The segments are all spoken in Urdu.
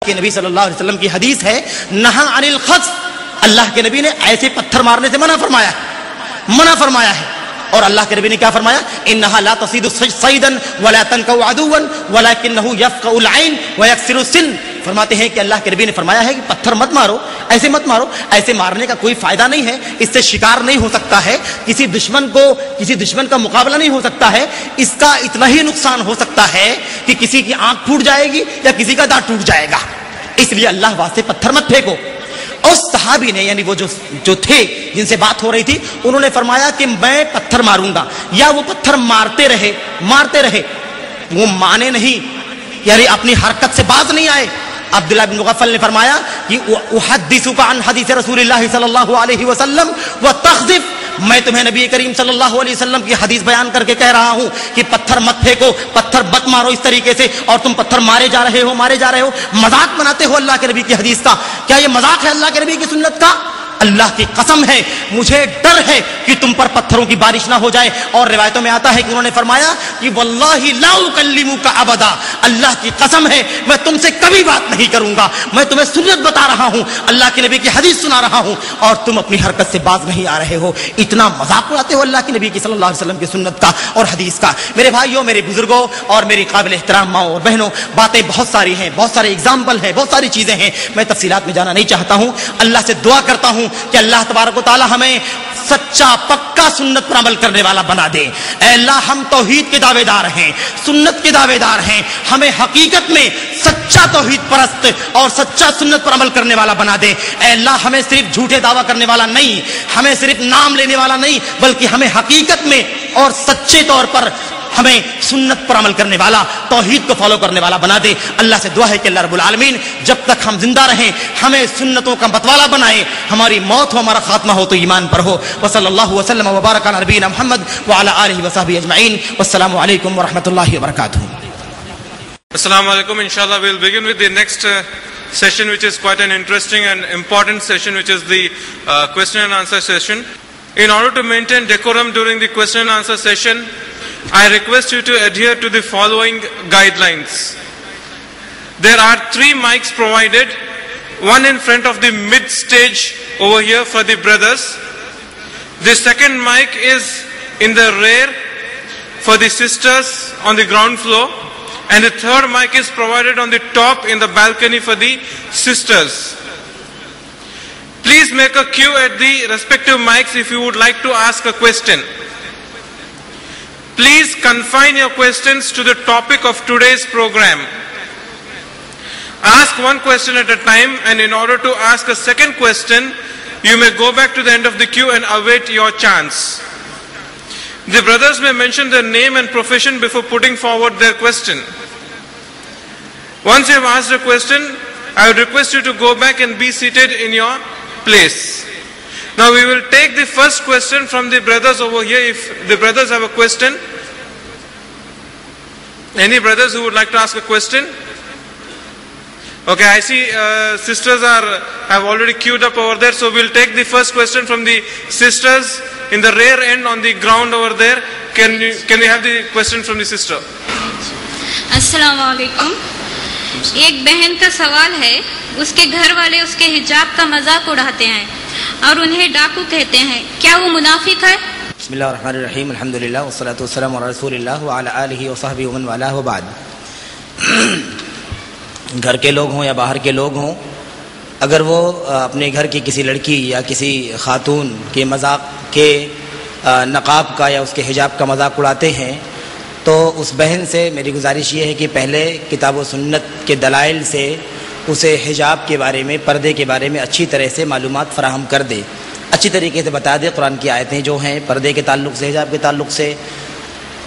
کہ نبی صلی اللہ علیہ وسلم کی حدیث ہے نہا عن الخصف، اللہ کے نبی نے ایسے پتھر مارنے سے منع فرمایا ہے. اور اللہ کے نبی نے کیا فرمایا؟ انہا لا تصید صیدا ولا تنکو عدوا ولکنہ یفقع العین ویکسر السن. فرماتے ہیں کہ اللہ کے نبی نے فرمایا ہے کہ پتھر مت مارو، ایسے مارنے کا کوئی فائدہ نہیں ہے، اس سے شکار نہیں ہو سکتا ہے، کسی دشمن کا مقابلہ نہیں ہو سکتا ہے، اس کا اتنا ہی نقصان ہو سکتا ہے کہ کسی کی آنکھ پھوٹ جائے گی یا کسی کا دانت ٹوٹ جائے گا، اس لیے اللہ واسطے پتھر مت پھینکو. اس صحابی نے یعنی وہ جو تھے جن سے بات ہو رہی تھی، انہوں نے فرمایا کہ میں پتھر ماروں گا، یا وہ پتھر مارتے رہے، وہ مانے نہیں، یعنی اپنی حرکت سے باز نہیں آئے. عبداللہ بن مغفل نے فرمایا کہ احدثک عن حدیث رسول اللہ صلی اللہ علیہ وسلم وتخذف، میں تمہیں نبی کریم صلی اللہ علیہ وسلم کی حدیث بیان کر کے کہہ رہا ہوں کہ پتھر مت پھینکو، پتھر مت مارو اس طریقے سے، اور تم پتھر مارے جا رہے ہو، مذاق بناتے ہو اللہ کے نبی کی حدیث کا. کیا یہ مذاق ہے اللہ کے نبی کی سنت کا؟ اللہ کی قسم ہے مجھے ڈر ہے کہ تم پر پتھروں کی بارش نہ ہو جائے. اور روایتوں میں آتا ہے کہ انہوں نے فرمایا کہ واللہ لا اکلمک ابدا، اللہ کی قسم ہے میں تم سے کبھی بات نہیں کروں گا، میں تمہیں سنت بتا رہا ہوں، اللہ کے نبی کی حدیث سنا رہا ہوں، اور تم اپنی حرکت سے باز نہیں آ رہے ہو. اتنا مذاق اڑاتے ہو اللہ کے نبی کی صلی اللہ علیہ وسلم کی سنت کا اور حدیث کا. میرے بھائیوں، میرے بزرگوں اور میری قابل احترام ماؤں اور بہنوں، باتیں بہت ساری ہیں، بہت سارے اگزامپل ہیں، بہت ساری چیزیں ہیں، میں تفصیلات میں جانا نہیں چاہتا ہوں. اللہ سے دعا کرتا ہوں کہ اللہ تبارک و تعالی ہمیں سچا پکا سنت پر عمل کرنے والا بنا دے. اے اللہ، ہم توحید کے دعوے دار ہیں، سنت کے دعوے دار ہیں، ہمیں حقیقت میں سچا توحید پرست اور سچا سنت پر عمل کرنے والا بنا دے. اے اللہ، ہمیں صرف جھوٹے دعویٰ کرنے والا نہیں، ہمیں صرف نام لینے والا نہیں، بلکہ ہمیں حقیقت میں اور سچے طور پر ہمیں سنت پر عمل کرنے والا، توحید کو فالو کرنے والا بنا دے. اللہ سے دعا ہے کہ اللہ رب العالمین جب تک ہم زندہ رہیں ہمیں سنتوں کا متوالا بنائے، ہماری موت ہو، ہمارا خاتمہ ہو تو ایمان پر ہو. وصلی اللہ وسلم وبارک علی نبینا محمد وعلی آلہ وصحبہ اجمعین. والسلام علیکم ورحمۃ اللہ وبرکاتہ. Assalamu alaikum. Inshallah we'll begin with the next session, which is quite an interesting and important session, which is the question and answer session. In order to maintain decorum during the question and answer session, I request you to adhere to the following guidelines. There are 3 mics provided, one in front of the mid stage over here for the brothers. The second mic is in the rear for the sisters on the ground floor, and the third mic is provided on the top in the balcony for the sisters. Please make a queue at the respective mics if you would like to ask a question. Please confine your questions to the topic of today's program. Ask one question at a time, and in order to ask a second question, you may go back to the end of the queue and await your chance. The brothers may mention their name and profession before putting forward their question. Once you have asked a question, I would request you to go back and be seated in your place. Now we will take the first question from the brothers over here. If the brothers have a question, any brothers who would like to ask a question? Okay, I see sisters have already queued up over there, so we'll take the first question from the sisters in the rear end on the ground over there. Can we have the question from the sister? السلام علیکم. ایک بہن کا سوال ہے، اس کے گھر والے اس کے حجاب کا مذاق اڑاتے ہیں اور انہیں ڈاکو کہتے ہیں، کیا وہ منافق ہے؟ بسم اللہ الرحمن الرحیم. الحمدللہ والصلاۃ والسلام علی رسول اللہ وعلی آلہ وصحبہ ومن والہ وبعد. گھر کے لوگ ہوں یا باہر کے لوگ ہوں، اگر وہ اپنے گھر کی کسی لڑکی یا کسی خاتون کے مذاق کے نقاب کا یا اس کے حجاب کا مذاق اڑاتے ہیں، تو اس بہن سے میری گزارش یہ ہے کہ پہلے کتاب و سنت کے دلائل سے اسے حجاب کے بارے میں، پردے کے بارے میں اچھی طرح سے معلومات فراہم کر دے، اچھی طریقے سے بتا دے. قرآن کی آیتیں جو ہیں پردے کے تعلق سے، حجاب کے تعلق سے،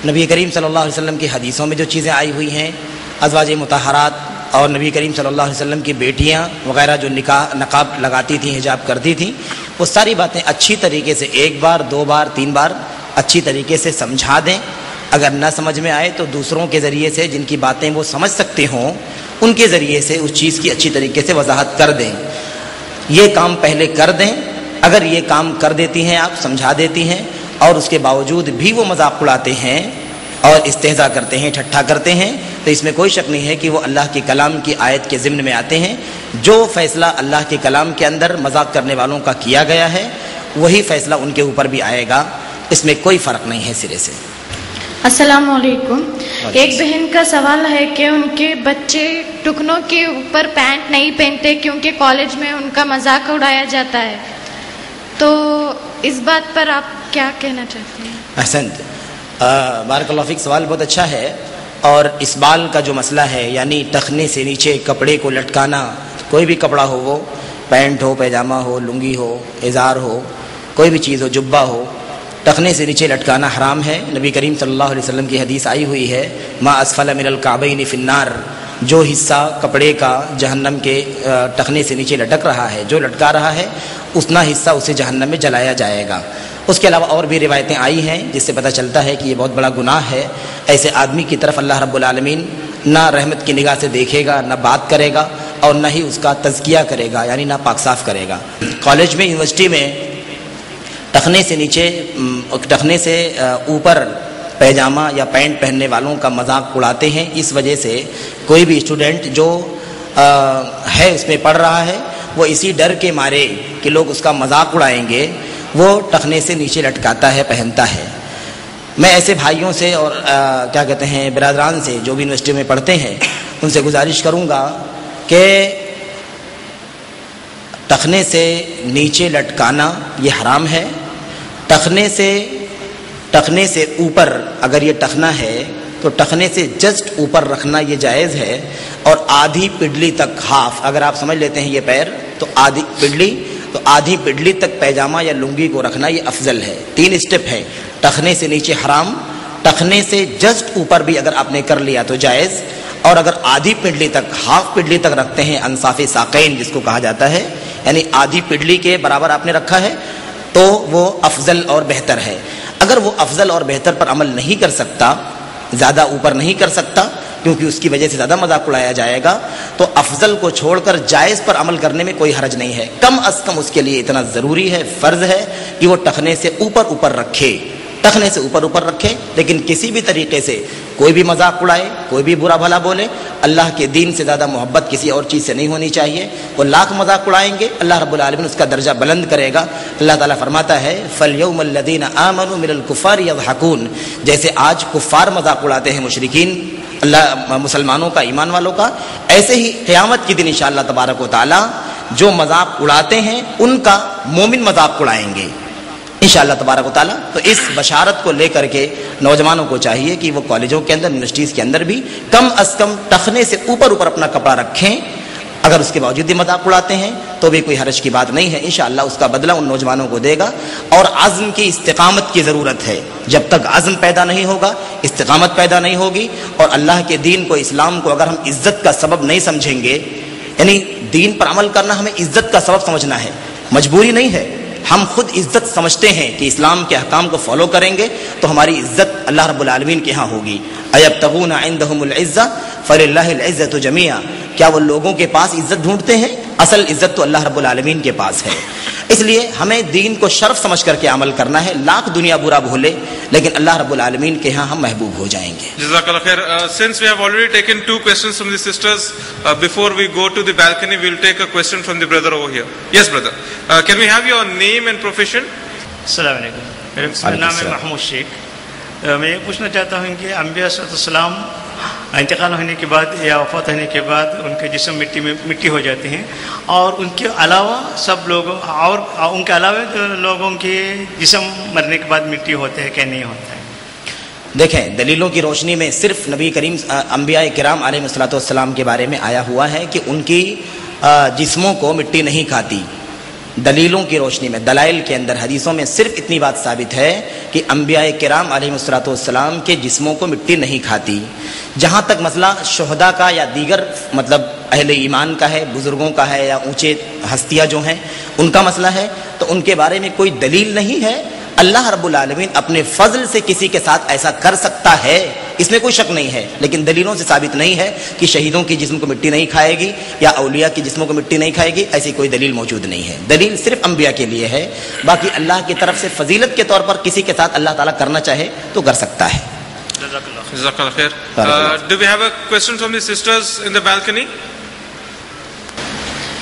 نبی کریم صلی اللہ علیہ وسلم کی حدیثوں میں جو چیزیں آئی ہوئی ہیں، ازواج مطہرات اور نبی کریم صلی اللہ علیہ وسلم کی بیٹیاں وغیرہ جو نقاب لگاتی تھیں، حجاب کرتی تھیں، وہ ساری باتیں اچھی طریقے سے 1 بار 2 بار 3 بار اچھی طریقے سے سمجھا دیں. اگر نہ سمجھ میں آئے تو دوسروں کے ذریعے سے جن کی باتیں وہ سمجھ سکتے ہوں ان کے ذریعے سے اس چیز کی اچھی طریقے سے وضاحت کر دیں. یہ کام پہلے کر دیں. اگر یہ کام کر دیتی ہیں، آپ سمجھا دیتی ہیں اور اس کے باوجود بھی وہ مذاق اڑاتے ہیں اور استہزاء کرتے ہیں، ٹھٹھا کرتے ہیں، تو اس میں کوئی شک نہیں ہے کہ وہ اللہ کے کلام کی آیت کے ضمن میں آتے ہیں۔ جو فیصلہ اللہ کے کلام کے اندر مذاق کرنے والوں کا کیا گیا ہے وہی فیصلہ ان کے اوپر بھی آئے گا، اس میں کوئی فرق نہیں ہے سرے سے۔ السلام علیکم۔ ایک بہن کا سوال ہے کہ ان کے بچے ٹکنوں کے اوپر پینٹ نہیں پہنتے کیونکہ کالج میں ان کا مذاق اڑایا جاتا ہے، تو اس بات پر آپ کیا کہنا چاہتے ہیں؟ احسنت، بارک اللہ فیک، سوال بہت اچھا ہے۔ اور اسبال کا جو مسئلہ ہے، یعنی ٹخنے سے نیچے کپڑے کو لٹکانا، کوئی بھی کپڑا ہو، وہ پینٹ ہو، پیجامہ ہو، لنگی ہو، ازار ہو، کوئی بھی چیز ہو، جبہ ہو، ٹخنے سے نیچے لٹکانا حرام ہے۔ نبی کریم صلی اللہ علیہ وسلم کی حدیث آئی ہوئی ہے، ما اسفل من الکعبین فی النار، جو حصہ کپڑے کا جہنم کے ٹخنے سے نیچے لٹک رہا ہے، جو لٹکا رہا ہے، اتنا حصہ اسے جہنم میں جلایا جائے گا۔ اس کے علاوہ اور بھی روایتیں آئی ہیں جس سے پتہ چلتا ہے کہ یہ بہت بڑا گناہ ہے۔ ایسے آدمی کی طرف اللہ رب العالمین نہ رحمت کی نگاہ سے دیکھے گا، نہ بات کرے گا، اور نہ ہی اس کا تزکیہ کرے گا، یعنی نہ پاک صاف کرے گا۔ کالج میں، یونیورسٹی میں ٹخنے سے نیچے، ٹخنے سے اوپر پیجامہ یا پینٹ پہننے والوں کا مذاق اڑاتے ہیں۔ اس وجہ سے کوئی بھی اسٹوڈنٹ جو ہے اس میں پڑھ رہا ہے، وہ اسی ڈر کے مارے کہ لوگ اس کا مذاق اڑائیں گے، وہ ٹخنے سے نیچے لٹکاتا ہے، پہنتا ہے۔ میں ایسے بھائیوں سے اور کیا کہتے ہیں برادران سے جو بھی یونیورسٹی میں پڑھتے ہیں، ان سے گزارش کروں گا کہ ٹخنے سے نیچے لٹکانا یہ حرام ہے۔ ٹخنے سے اوپر اگر یہ ٹخنا ہے تو ٹخنے سے جسٹ اوپر رکھنا یہ جائز ہے، اور آدھی پڈلی تک، ہاف، اگر آپ سمجھ لیتے ہیں یہ پیر تو آدھی پڈلی تک پیجامہ یا لنگی کو رکھنا یہ افضل ہے۔ 3 اسٹیپ ہے، ٹخنے سے نیچے حرام، ٹخنے سے جسٹ اوپر بھی اگر آپ نے کر لیا تو جائز، اور اگر آدھی پڈلی تک، ہاف پڈلی تک رکھتے ہیں، انصاف ساقین جس کو کہا جاتا ہے، یعنی آدھی پڈلی کے برابر آپ نے رکھا ہے، تو وہ افضل اور بہتر ہے۔ اگر وہ افضل اور بہتر پر عمل نہیں کر سکتا، زیادہ اوپر نہیں کر سکتا کیونکہ اس کی وجہ سے زیادہ مذاق اڑایا جائے گا، تو افضل کو چھوڑ کر جائز پر عمل کرنے میں کوئی حرج نہیں ہے۔ کم از کم اس کے لیے اتنا ضروری ہے، فرض ہے کہ وہ ٹخنے سے اوپر رکھے، ٹخنے سے اوپر رکھے، لیکن کسی بھی طریقے سے کوئی بھی مذاق اڑائے، کوئی بھی برا بھلا بولے، اللہ کے دین سے زیادہ محبت کسی اور چیز سے نہیں ہونی چاہیے۔ وہ لاکھ مذاق اڑائیں گے، اللہ رب العالمین اس کا درجہ بلند کرے گا۔ اللہ تعالیٰ فرماتا ہے فَالْيَوْمَ الَّذِينَ آمَنُوا مِنَ الْكُفَّارِ يَضْحَكُونَ، جیسے آج کفار مذاق اڑاتے ہیں مشرکین اللہ مسلمانوں کا، ایمان والوں کا، ایسے ہی قیامت کے دن انشاءاللہ تبارک و تعالیٰ جو مذاق اڑاتے ہیں ان کا مومن مذاق اڑائیں گے انشاءاللہ تبارک و تعالیٰ۔ تو اس بشارت کو لے کر کے نوجوانوں کو چاہیے کہ وہ کالجوں کے اندر، یونیورسٹیز کے اندر بھی کم از کم ٹخنے سے اوپر اپنا کپڑا رکھیں۔ اگر اس کے باوجود بھی مذاق اڑاتے ہیں تو بھی کوئی حرج کی بات نہیں ہے، انشاءاللہ اس کا بدلہ ان نوجوانوں کو دے گا۔ اور عزم کی استقامت کی ضرورت ہے، جب تک عزم پیدا نہیں ہوگا، استقامت پیدا نہیں ہوگی، اور اللہ کے دین کو، اسلام کو اگر ہم عزت کا سبب نہیں سمجھیں گے، یعنی دین پر عمل کرنا ہمیں عزت کا سبب سمجھنا ہے، مجبوری نہیں ہے، ہم خود عزت سمجھتے ہیں کہ اسلام کے احکام کو فالو کریں گے تو ہماری عزت اللہ رب العالمین کے ہاں ہوگی۔ ایبتغون عندهم العزہ فللہ العزۃ جمیعا، کیا وہ لوگوں کے پاس عزت ڈھونڈتے ہیں؟ اصل عزت تو اللہ رب العالمین کے پاس ہے۔ اس لیے ہمیں دین کو شرف سمجھ کر کے عمل کرنا ہے، لاکھ دنیا برا بھولے لیکن اللہ رب العالمین کے ہاں ہم محبوب ہو جائیں گے۔ جزاک اللہ خیر۔ Since we have already taken 2 questions from the sisters, before we go to the balcony, we will take a question from the brother over here. Yes, brother. Can we have your name and profession? السلام علیکم، میرا نام ہے محمود شیخ۔ میں یہ پوچھنا چاہتا ہوں کہ انبیاء صلی اللہ علیہ وسلم انتقال ہونے کے بعد یا وفات ہونے کے بعد ان کے جسم مٹی ہو جاتے ہیں، اور ان کے علاوہ سب لوگوں، اور ان کے علاوہ جو لوگوں کے جسم مرنے کے بعد مٹی ہوتے ہیں کہ نہیں ہوتا ہے؟ دیکھیں، دلیلوں کی روشنی میں صرف نبی کریم انبیاء کرام علیہ الصلوۃ والسلام کے بارے میں آیا ہوا ہے کہ ان کی جسموں کو مٹی نہیں کھاتی۔ دلیلوں کی روشنی میں، دلائل کے اندر، حدیثوں میں صرف اتنی بات ثابت ہے کہ انبیاء کرام علیہ الصلوۃ والسلام کے جسموں کو مٹی نہیں کھاتی۔ جہاں تک مسئلہ شہداء کا یا دیگر مطلب اہل ایمان کا ہے، بزرگوں کا ہے یا اونچے ہستیاں جو ہیں ان کا مسئلہ ہے، تو ان کے بارے میں کوئی دلیل نہیں ہے۔ اللہ رب العالمین اپنے فضل سے کسی کے ساتھ ایسا کر سکتا ہے، اس میں کوئی شک نہیں ہے، لیکن دلیلوں سے ثابت نہیں ہے کہ شہیدوں کی جسم کو مٹی نہیں کھائے گی یا اولیاء کی جسموں کو مٹی نہیں کھائے گی، ایسی کوئی دلیل موجود نہیں ہے۔ دلیل صرف انبیاء کے لیے ہے، باقی اللہ کی طرف سے فضیلت کے طور پر کسی کے ساتھ اللہ تعالیٰ کرنا چاہے تو کر سکتا ہے۔ Jazakallah khair. Do we have a question from the sisters in the balcony?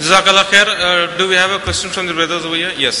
Jazakallah khair. Do we have a question from the brothers over here? Yes.